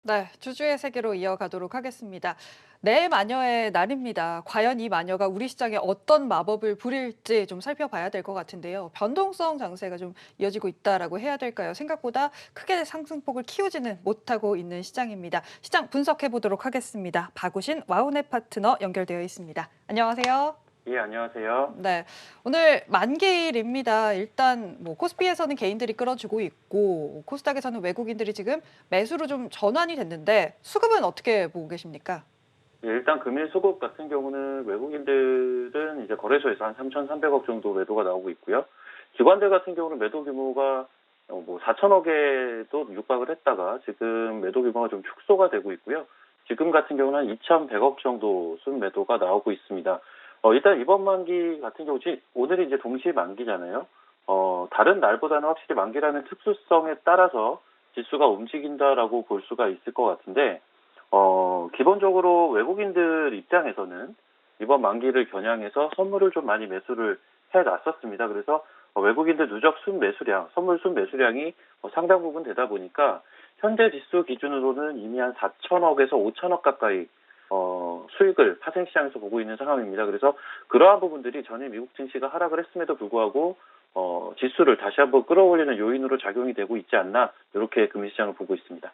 네, 주주의 세계로 이어가도록 하겠습니다. 내 마녀의 날입니다. 과연 이 마녀가 우리 시장에 어떤 마법을 부릴지 좀 살펴봐야 될 것 같은데요. 변동성 장세가 좀 이어지고 있다라고 해야 될까요? 생각보다 크게 상승폭을 키우지는 못하고 있는 시장입니다. 시장 분석해 보도록 하겠습니다. 박우신 와우넷 파트너 연결되어 있습니다. 안녕하세요. 예, 안녕하세요. 네, 오늘 만기일입니다. 일단 뭐 코스피에서는 개인들이 끌어주고 있고 코스닥에서는 외국인들이 지금 매수로 좀 전환이 됐는데 수급은 어떻게 보고 계십니까? 예, 일단 금일 수급 같은 경우는 외국인들은 이제 거래소에서 한 3,300억 정도 매도가 나오고 있고요. 기관들 같은 경우는 매도 규모가 뭐 4천억에도 육박을 했다가 지금 매도 규모가 좀 축소가 되고 있고요. 지금 같은 경우는 한 2,100억 정도 순매도가 나오고 있습니다. 일단 이번 만기 같은 경우 오늘이 이제 동시 만기잖아요. 다른 날보다는 확실히 만기라는 특수성에 따라서 지수가 움직인다라고 볼 수가 있을 것 같은데, 기본적으로 외국인들 입장에서는 이번 만기를 겨냥해서 선물을 좀 많이 매수를 해놨었습니다. 그래서 외국인들 누적 순매수량, 선물 순매수량이 상당 부분 되다 보니까 현재 지수 기준으로는 이미 한 4천억에서 5천억 가까이 수익을 파생시장에서 보고 있는 상황입니다. 그래서 그러한 부분들이 전일 미국 증시가 하락을 했음에도 불구하고 지수를 다시 한번 끌어올리는 요인으로 작용이 되고 있지 않나, 이렇게 금융시장을 보고 있습니다.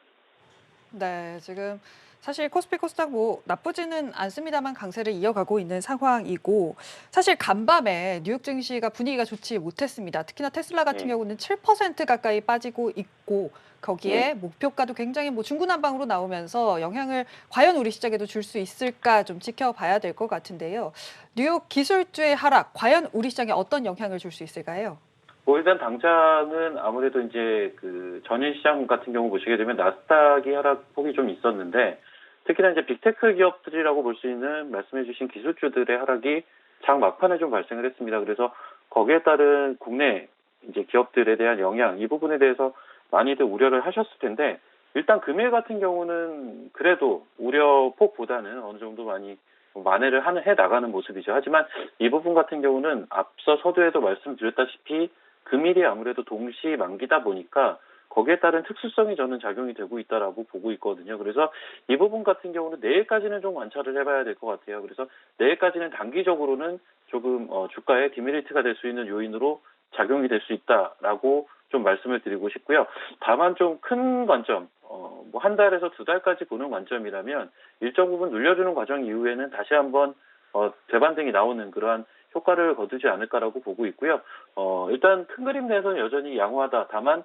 네, 지금 사실 코스피 코스닥 뭐 나쁘지는 않습니다만 강세를 이어가고 있는 상황이고 사실 간밤에 뉴욕 증시가 분위기가 좋지 못했습니다. 특히나 테슬라 같은 예, 경우는 7% 가까이 빠지고 있고 예. 거기에 목표가도 굉장히 뭐 중구난방으로 나오면서 영향을 과연 우리 시장에도 줄 수 있을까 좀 지켜봐야 될 것 같은데요. 뉴욕 기술주의 하락 과연 우리 시장에 어떤 영향을 줄 수 있을까요? 뭐 일단 당장은 아무래도 이제 그 전일 시장 같은 경우 보시게 되면 나스닥이 하락폭이 좀 있었는데, 특히나 이제 빅테크 기업들이라고 볼 수 있는 말씀해주신 기술주들의 하락이 장 막판에 좀 발생을 했습니다. 그래서 거기에 따른 국내 이제 기업들에 대한 영향, 이 부분에 대해서 많이들 우려를 하셨을 텐데, 일단 금일 같은 경우는 그래도 우려폭보다는 어느 정도 많이 만회를 해 나가는 모습이죠. 하지만 이 부분 같은 경우는 앞서 서두에도 말씀드렸다시피 금일이 아무래도 동시 만기다 보니까 거기에 따른 특수성이 저는 작용이 되고 있다라고 보고 있거든요. 그래서 이 부분 같은 경우는 내일까지는 좀 관찰을 해봐야 될 것 같아요. 그래서 내일까지는 단기적으로는 조금 주가의 디메리트가 될 수 있는 요인으로 작용이 될 수 있다라고 좀 말씀을 드리고 싶고요. 다만 좀 큰 관점, 뭐 한 달에서 두 달까지 보는 관점이라면 일정 부분 눌려주는 과정 이후에는 다시 한번 되반등이 나오는 그러한 효과를 거두지 않을까라고 보고 있고요. 일단 큰 그림 내에서는 여전히 양호하다. 다만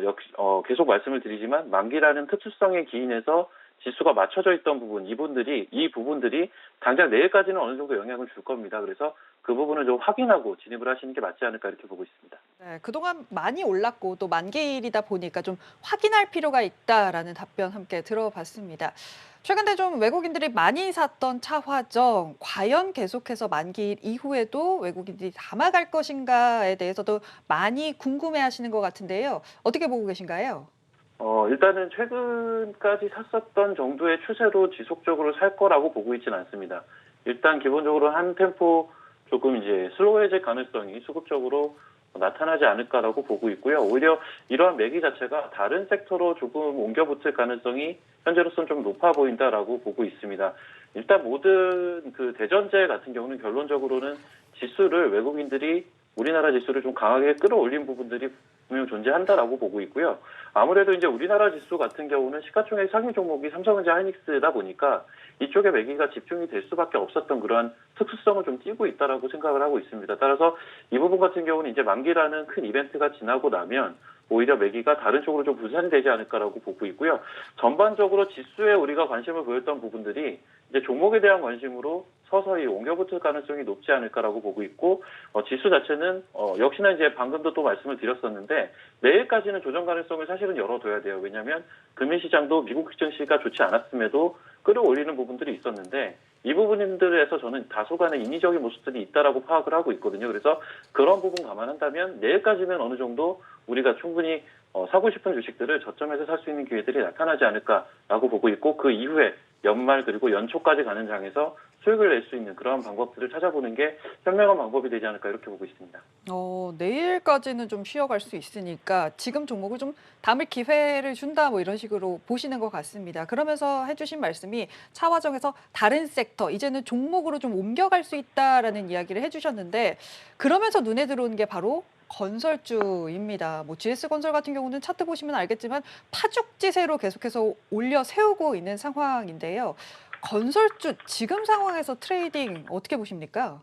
역시 계속 말씀을 드리지만 만기라는 특수성에 기인해서 지수가 맞춰져 있던 부분, 이 부분들이 당장 내일까지는 어느 정도 영향을 줄 겁니다. 그래서 그 부분을 좀 확인하고 진입을 하시는 게 맞지 않을까, 이렇게 보고 있습니다. 네, 그동안 많이 올랐고 또 만기일이다 보니까 좀 확인할 필요가 있다라는 답변 함께 들어봤습니다. 최근에 좀 외국인들이 많이 샀던 차화정, 과연 계속해서 만기일 이후에도 외국인들이 담아갈 것인가에 대해서도 많이 궁금해하시는 것 같은데요. 어떻게 보고 계신가요? 일단은 최근까지 샀었던 정도의 추세로 지속적으로 살 거라고 보고 있지는 않습니다. 일단 기본적으로 한 템포 조금 이제 슬로우해질 가능성이 수급적으로 나타나지 않을까라고 보고 있고요. 오히려 이러한 매기 자체가 다른 섹터로 조금 옮겨붙을 가능성이 현재로서는 좀 높아 보인다라고 보고 있습니다. 일단 모든 그 대전제 같은 경우는 결론적으로는 지수를 외국인들이 우리나라 지수를 좀 강하게 끌어올린 부분들이 분명 존재한다라고 보고 있고요. 아무래도 이제 우리나라 지수 같은 경우는 시가총액 상위 종목이 삼성전자 하이닉스다 보니까 이쪽에 매기가 집중이 될 수밖에 없었던 그러한 특수성을 좀 띠고 있다라고 생각을 하고 있습니다. 따라서 이 부분 같은 경우는 이제 만기라는 큰 이벤트가 지나고 나면 오히려 매기가 다른 쪽으로 좀 분산이 되지 않을까라고 보고 있고요. 전반적으로 지수에 우리가 관심을 보였던 부분들이 이제 종목에 대한 관심으로 서서히 옮겨붙을 가능성이 높지 않을까라고 보고 있고, 지수 자체는 역시나 이제 방금도 또 말씀을 드렸었는데 내일까지는 조정 가능성을 사실은 열어둬야 돼요. 왜냐하면 금융시장도 미국 증시가 좋지 않았음에도 끌어올리는 부분들이 있었는데 이 부분들에서 저는 다소간의 인위적인 모습들이 있다라고 파악을 하고 있거든요. 그래서 그런 부분 감안한다면 내일까지는 어느 정도 우리가 충분히 사고 싶은 주식들을 저점에서 살 수 있는 기회들이 나타나지 않을까라고 보고 있고, 그 이후에 연말 그리고 연초까지 가는 장에서 수익을 낼 수 있는 그러한 방법들을 찾아보는 게 현명한 방법이 되지 않을까 이렇게 보고 있습니다. 내일까지는 좀 쉬어갈 수 있으니까 지금 종목을 좀 담을 기회를 준다 뭐 이런 식으로 보시는 것 같습니다. 그러면서 해주신 말씀이 차화정에서 다른 섹터, 이제는 종목으로 좀 옮겨갈 수 있다라는 이야기를 해주셨는데 그러면서 눈에 들어오는 게 바로 건설주입니다. 뭐 GS건설 같은 경우는 차트 보시면 알겠지만 파죽지세로 계속해서 올려 세우고 있는 상황인데요. 건설주 지금 상황에서 트레이딩 어떻게 보십니까?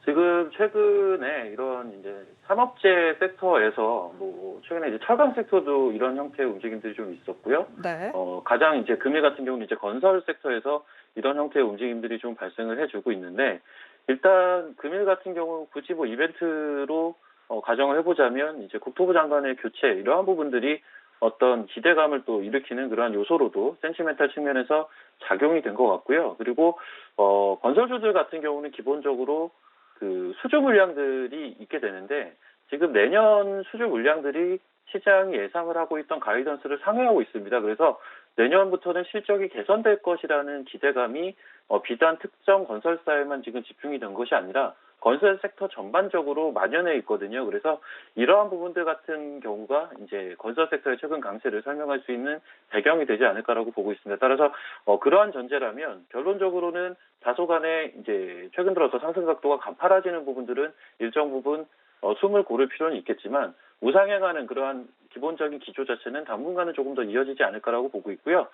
지금 최근에 이런 이제 산업재 섹터에서 뭐 최근에 이제 철강 섹터도 이런 형태의 움직임들이 좀 있었고요. 네. 가장 이제 금일 같은 경우는 이제 건설 섹터에서 이런 형태의 움직임들이 좀 발생을 해주고 있는데 일단 금일 같은 경우 굳이 뭐 이벤트로 가정을 해보자면 이제 국토부 장관의 교체 이러한 부분들이 어떤 기대감을 또 일으키는 그러한 요소로도 센티멘탈 측면에서 작용이 된 것 같고요. 그리고 건설주들 같은 경우는 기본적으로 그 수주 물량들이 있게 되는데 지금 내년 수주 물량들이 시장이 예상을 하고 있던 가이던스를 상회하고 있습니다. 그래서 내년부터는 실적이 개선될 것이라는 기대감이 비단 특정 건설사에만 지금 집중이 된 것이 아니라 건설 섹터 전반적으로 만연해 있거든요. 그래서 이러한 부분들 같은 경우가 이제 건설 섹터의 최근 강세를 설명할 수 있는 배경이 되지 않을까라고 보고 있습니다. 따라서 그러한 전제라면 결론적으로는 다소간의 이제 최근 들어서 상승 각도가 가파라지는 부분들은 일정 부분 숨을 고를 필요는 있겠지만 우상향하는 그러한 기본적인 기조 자체는 당분간은 조금 더 이어지지 않을까라고 보고 있고요.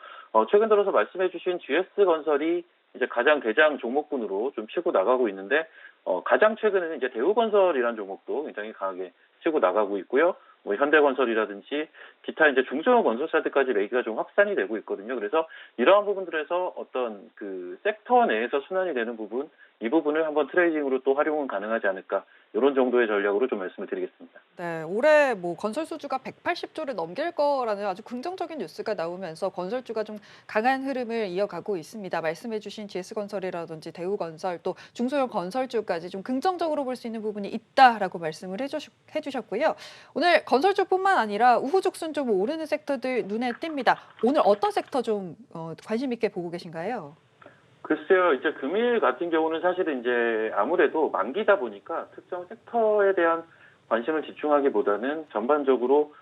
최근 들어서 말씀해주신 GS건설이 이제 가장 대장 종목군으로 좀 치고 나가고 있는데 가장 최근에는 이제 대우건설이라는 종목도 굉장히 강하게 치고 나가고 있고요. 뭐 현대건설이라든지 기타 이제 중소형 건설사들까지 매기가 좀 확산이 되고 있거든요. 그래서 이러한 부분들에서 어떤 그 섹터 내에서 순환이 되는 부분, 이 부분을 한번 트레이딩으로 또 활용은 가능하지 않을까 이런 정도의 전략으로 좀 말씀을 드리겠습니다. 네, 올해 뭐 건설 수주가 180조를 넘길 거라는 아주 긍정적인 뉴스가 나오면서 건설주가 좀 강한 흐름을 이어가고 있습니다. 말씀해주신 GS건설이라든지 대우건설 또 중소형 건설주까지 좀 긍정적으로 볼 수 있는 부분이 있다라고 말씀을 해주셨고요. 오늘 건설주뿐만 아니라 우후죽순 좀 오르는 섹터들 눈에 띕니다. 오늘 어떤 섹터 좀 관심 있게 보고 계신가요? 글쎄요, 이제 금일 같은 경우는 사실은 이제 아무래도 만기다 보니까 특정 섹터에 대한 관심을 집중하기보다는 전반적으로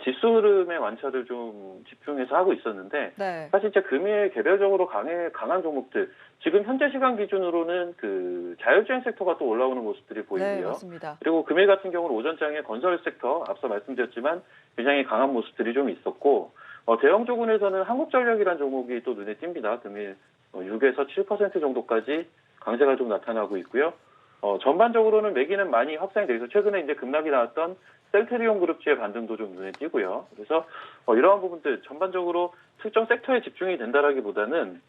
지수 흐름의 완차를 좀 집중해서 하고 있었는데 네, 사실 이제 금일 개별적으로 강한 종목들 지금 현재 시간 기준으로는 그 자율주행 섹터가 또 올라오는 모습들이 네, 보이고요. 맞습니다. 그리고 금일 같은 경우는 오전장에 건설 섹터 앞서 말씀드렸지만 굉장히 강한 모습들이 좀 있었고 대형 조군에서는 한국전력이라는 종목이 또 눈에 띕니다. 금일 6에서 7% 정도까지 강세가 좀 나타나고 있고요. 전반적으로는 매기는 많이 확산이 되어 있어 최근에 이제 급락이 나왔던 셀트리온 그룹주의 반등도 좀 눈에 띄고요. 그래서 이러한 부분들 전반적으로 특정 섹터에 집중이 된다라기보다는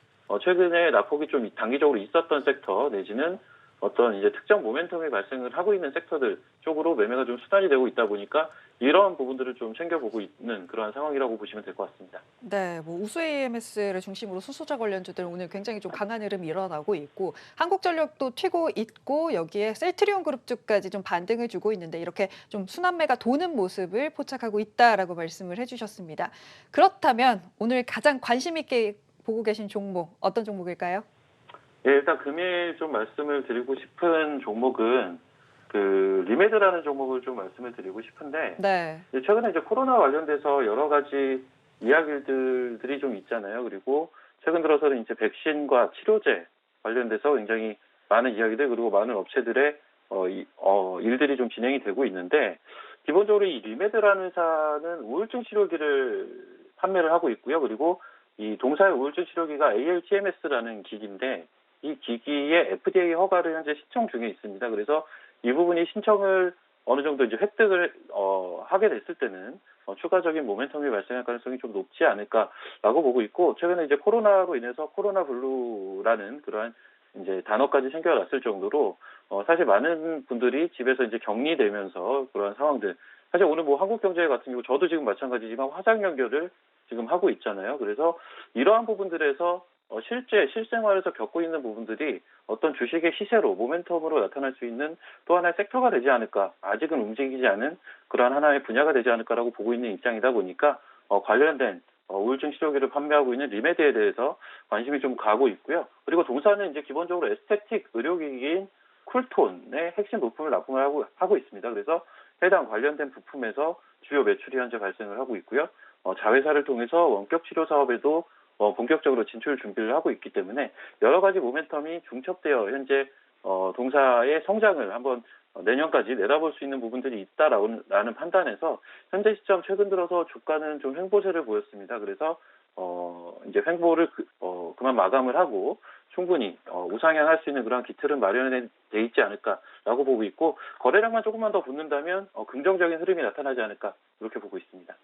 최근에 낙폭이 좀 단기적으로 있었던 섹터 내지는 어떤 이제 특정 모멘텀이 발생을 하고 있는 섹터들 쪽으로 매매가 좀 수단이 되고 있다 보니까 이러한 부분들을 좀 챙겨보고 있는 그러한 상황이라고 보시면 될 것 같습니다. 네, 뭐 우수 AMS를 중심으로 수소자 관련주들 오늘 굉장히 좀 강한 흐름이 일어나고 있고 한국전력도 튀고 있고 여기에 셀트리온 그룹주까지 좀 반등을 주고 있는데 이렇게 좀 순환매가 도는 모습을 포착하고 있다라고 말씀을 해주셨습니다. 그렇다면 오늘 가장 관심 있게 보고 계신 종목 어떤 종목일까요? 예, 일단 금일 좀 말씀을 드리고 싶은 종목은 그 리메드라는 종목을 좀 말씀을 드리고 싶은데 네, 최근에 이제 코로나 관련돼서 여러 가지 이야기들이 좀 있잖아요. 그리고 최근 들어서는 이제 백신과 치료제 관련돼서 굉장히 많은 이야기들 그리고 많은 업체들의 일들이 좀 진행이 되고 있는데 기본적으로 이 리메드라는 회사는 우울증 치료기를 판매를 하고 있고요. 그리고 이 동사의 우울증 치료기가 ALTMS라는 기기인데 이 기기의 FDA 허가를 현재 신청 중에 있습니다. 그래서 이 부분이 신청을 어느 정도 이제 획득을 하게 됐을 때는 추가적인 모멘텀이 발생할 가능성이 좀 높지 않을까라고 보고 있고 최근에 이제 코로나로 인해서 코로나 블루라는 그러한 이제 단어까지 생겨났을 정도로 사실 많은 분들이 집에서 이제 격리되면서 그러한 상황들 사실 오늘 뭐 한국경제 같은 경우 저도 지금 마찬가지지만 화상 연결을 지금 하고 있잖아요. 그래서 이러한 부분들에서 실제 실생활에서 겪고 있는 부분들이 어떤 주식의 시세로 모멘텀으로 나타날 수 있는 또 하나의 섹터가 되지 않을까 아직은 움직이지 않은 그러한 하나의 분야가 되지 않을까라고 보고 있는 입장이다 보니까 관련된 우울증 치료기를 판매하고 있는 리메드에 대해서 관심이 좀 가고 있고요. 그리고 동사는 이제 기본적으로 에스테틱 의료기기인 쿨톤의 핵심 부품을 납품을 하고 있습니다. 그래서 해당 관련된 부품에서 주요 매출이 현재 발생을 하고 있고요. 자회사를 통해서 원격 치료 사업에도 본격적으로 진출 준비를 하고 있기 때문에 여러 가지 모멘텀이 중첩되어 현재 동사의 성장을 한번 내년까지 내다볼 수 있는 부분들이 있다라는 판단에서 현재 시점 최근 들어서 주가는 좀 횡보세를 보였습니다. 그래서 이제 횡보를 그만 마감을 하고 충분히 우상향할 수 있는 그런 기틀은 마련돼 있지 않을까라고 보고 있고 거래량만 조금만 더 붙는다면 긍정적인 흐름이 나타나지 않을까 이렇게 보고 있습니다.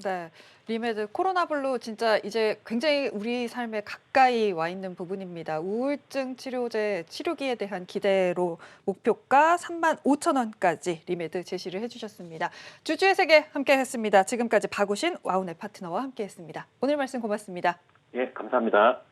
네, 리메드 코로나블루 진짜 이제 굉장히 우리 삶에 가까이 와 있는 부분입니다. 우울증 치료제 치료기에 대한 기대로 목표가 35,000원까지 리메드 제시를 해주셨습니다. 주주의 세계 함께했습니다. 지금까지 박우신 와우넷 파트너와 함께했습니다. 오늘 말씀 고맙습니다. 예, 감사합니다.